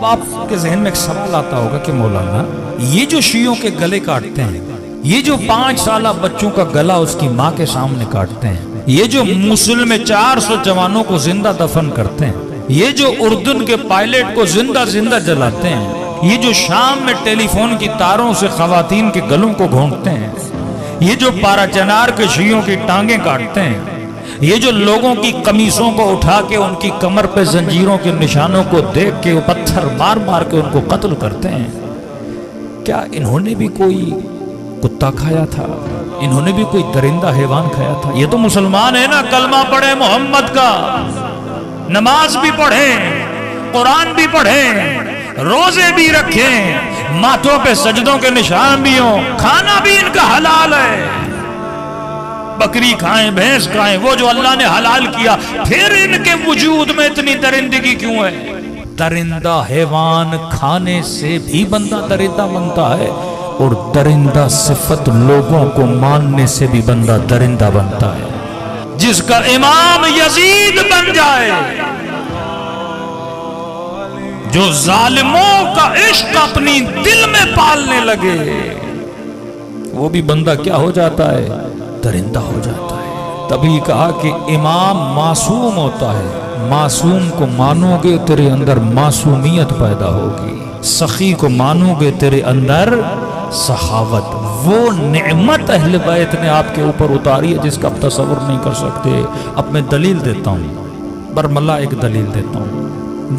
अब आपके जहन में एक सवाल आता होगा कि मौलाना, ये जो शियों के गले काटते हैं, ये जो 5 साल बच्चों का गला उसकी माँ के सामने काटते हैं, ये जो मुसल में 400 जवानों को जिंदा दफन करते हैं, ये जो उर्दून के पायलट को जिंदा जिंदा जलाते हैं, ये जो शाम में टेलीफोन की तारों से खवातीन के गलों को घोंटते हैं, ये जो पाराचनार के शियों की टांगे काटते हैं, ये जो लोगों की कमीजों को उठा के उनकी कमर पे जंजीरों के निशानों को देख के पत्थर मार मार के उनको कत्ल करते हैं, क्या इन्होंने भी कोई कुत्ता खाया था? इन्होंने भी कोई दरिंदा हैवान खाया था? ये तो मुसलमान है ना, कलमा पढ़े मोहम्मद का, नमाज भी पढ़े, कुरान भी पढ़े, रोजे भी रखे, माथों पे सजदों के निशान भी हो, खाना भी इनका हलाल है, बकरी खाएं, भैंस खाएं, वो जो अल्लाह ने हलाल किया, फिर इनके वजूद में इतनी दरिंदगी क्यों है? दरिंदा हैवान खाने से भी बंदा दरिंदा बनता है, और दरिंदा सिफत लोगों को मानने से भी बंदा दरिंदा बनता है। जिसका इमाम यजीद बन जाए, जो जालिमों का इश्क अपनी दिल में पालने लगे, वो भी बंदा क्या हो जाता है? दरिंदा हो जाता है। तभी कहा कि इमाम मासूम होता है, मासूम को मानोगे तेरे अंदर मासूमियत पैदा होगी, सखी को मानोगे तेरे अंदर सखावत। वो नेमत अहले बैत ने आपके ऊपर उतारी है जिसका आप तसव्वुर नहीं कर सकते। अब मैं दलील देता हूँ, बरमला एक दलील देता हूँ।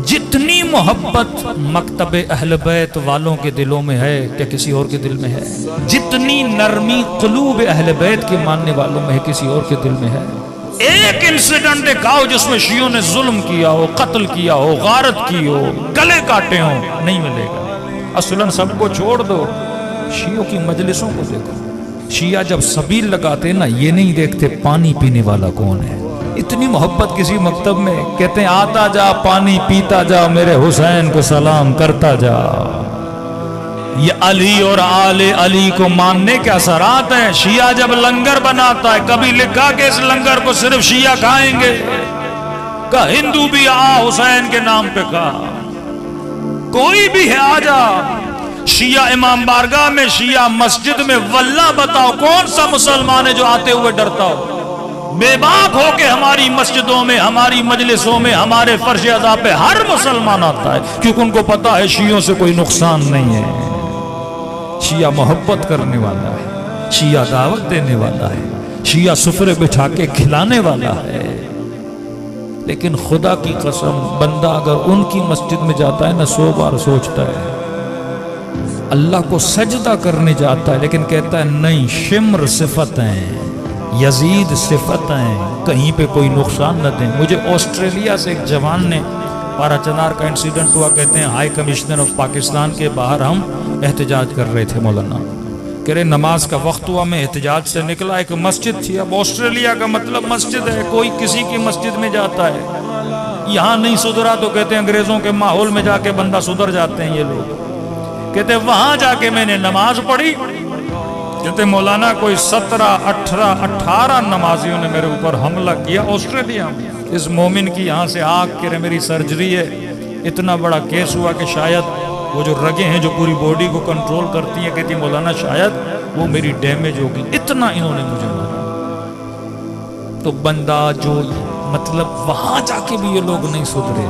जितनी मोहब्बत मकतब अहले बैत वालों के दिलों में है, क्या किसी और के दिल में है? जितनी नरमी कुलूब अहले बैत के मानने वालों में है, किसी और के दिल में है? एक इंसिडेंट दिखाओ जिसमें शियों ने जुल्म किया हो, कत्ल किया हो, गारत की हो, गले काटे हो, नहीं मिलेगा। असलन सबको छोड़ दो, शियों की मजलिसों को देखो। शिया जब सबील लगाते ना, ये नहीं देखते पानी पीने वाला कौन है। इतनी मोहब्बत किसी मकतब में, कहते हैं आता जा पानी पीता जा, मेरे हुसैन को सलाम करता जा। ये अली और आले अली को मानने के असरात हैं। शिया जब लंगर बनाता है, कभी लिखा कि इस लंगर को सिर्फ शिया खाएंगे, का हिंदू भी आ हुसैन के नाम पे खा, कोई भी है आ जा। शिया इमाम बारगाह में, शिया मस्जिद में, वल्लाह बताओ कौन सा मुसलमान है जो आते हुए डरता हो? बेबाक हो के हमारी मस्जिदों में, हमारी मजलिसों में, हमारे फर्श अज़ा पे हर मुसलमान आता है, क्योंकि उनको पता है शियों से कोई नुकसान नहीं है। शिया मोहब्बत करने वाला है, शिया दावत देने वाला है, शिया सुफरे बिछा के खिलाने वाला है। लेकिन खुदा की कसम, बंदा अगर उनकी मस्जिद में जाता है ना, 100 बार सोचता है। अल्लाह को सजदा करने जाता है, लेकिन कहता है नहीं, शिम्र सिफत हैं, यजीद सिफत हैं, कहीं पे कोई नुकसान न दें। मुझे ऑस्ट्रेलिया से एक जवान ने, पाराचनार का इंसिडेंट हुआ, कहते हैं हाई कमिश्नर ऑफ पाकिस्तान के बाहर हम एहतजाज कर रहे थे मौलाना, कह रहे नमाज का वक्त हुआ, मैं एहतजाज से निकला, एक मस्जिद थी। अब ऑस्ट्रेलिया का मतलब मस्जिद है, कोई किसी की मस्जिद में जाता है। यहाँ नहीं सुधरा तो कहते हैं अंग्रेजों के माहौल में जाके बंदा सुधर जाते हैं ये लोग। कहते वहां जाके मैंने नमाज पढ़ी, कहते मौलाना कोई 17, 18 नमाजियों ने मेरे ऊपर हमला किया ऑस्ट्रेलिया में। इस मोमिन की यहाँ से आग के मेरी सर्जरी है, इतना बड़ा केस हुआ कि शायद वो जो रगें हैं जो पूरी बॉडी को कंट्रोल करती हैं, कहती मौलाना शायद वो मेरी डैमेज होगी, इतना इन्होंने मुझे मारा। तो बंदा जो मतलब वहां जाके भी ये लोग नहीं सुधरे,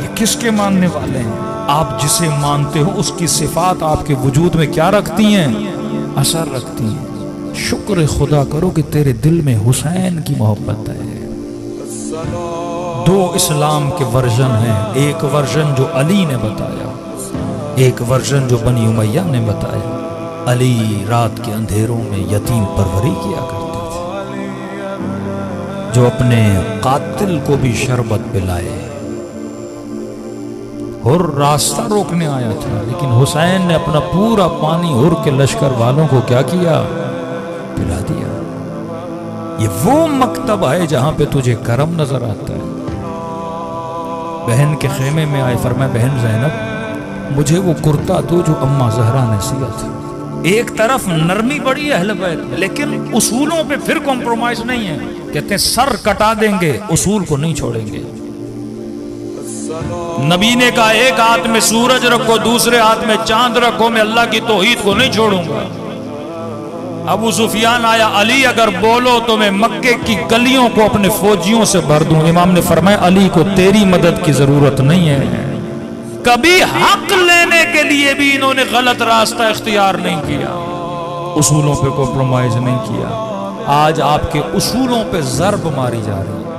ये किसके मानने वाले हैं? आप जिसे मानते हो उसकी सिफात आपके वजूद में क्या रखती हैं? असर रखती हैं। शुक्र खुदा करो कि तेरे दिल में हुसैन की मोहब्बत है। 2 इस्लाम के वर्जन हैं, एक वर्जन जो अली ने बताया, एक वर्जन जो बनी उमैया ने बताया। अली रात के अंधेरों में यतीम परवरी किया करते थे, जो अपने कातिल को भी शरबत पिलाए। हुर रास्ता रोकने आया था, लेकिन हुसैन ने अपना पूरा पानी हुर के लश्कर वालों को क्या किया? पिला दिया। ये वो मकतब है जहां पे तुझे करम नजर आता है। बहन के खेमे में आए, फरमाया बहन ज़ैनब मुझे वो कुर्ता दो जो अम्मा ज़हरा ने सिया था। एक तरफ नरमी बड़ी है अहले बैत में, लेकिन उसूलों पे फिर कॉम्प्रोमाइज नहीं है। कहते हैं सर कटा देंगे, उसूल को नहीं छोड़ेंगे। नबी ने कहा एक हाथ में सूरज रखो, दूसरे हाथ में चांद रखो, मैं अल्लाह की तौहीद को नहीं छोड़ूंगा। अबू सुफियान आया, अली अगर बोलो तो मैं मक्के की गलियों को अपने फौजियों से भर दूं। इमाम ने फरमाया अली को तेरी मदद की जरूरत नहीं है। कभी हक लेने के लिए भी इन्होंने गलत रास्ता इख्तियार नहीं किया, उसूलों पे कॉम्प्रोमाइज नहीं किया। आज आपके उसूलों पे ज़र्ब मारी जा रही है।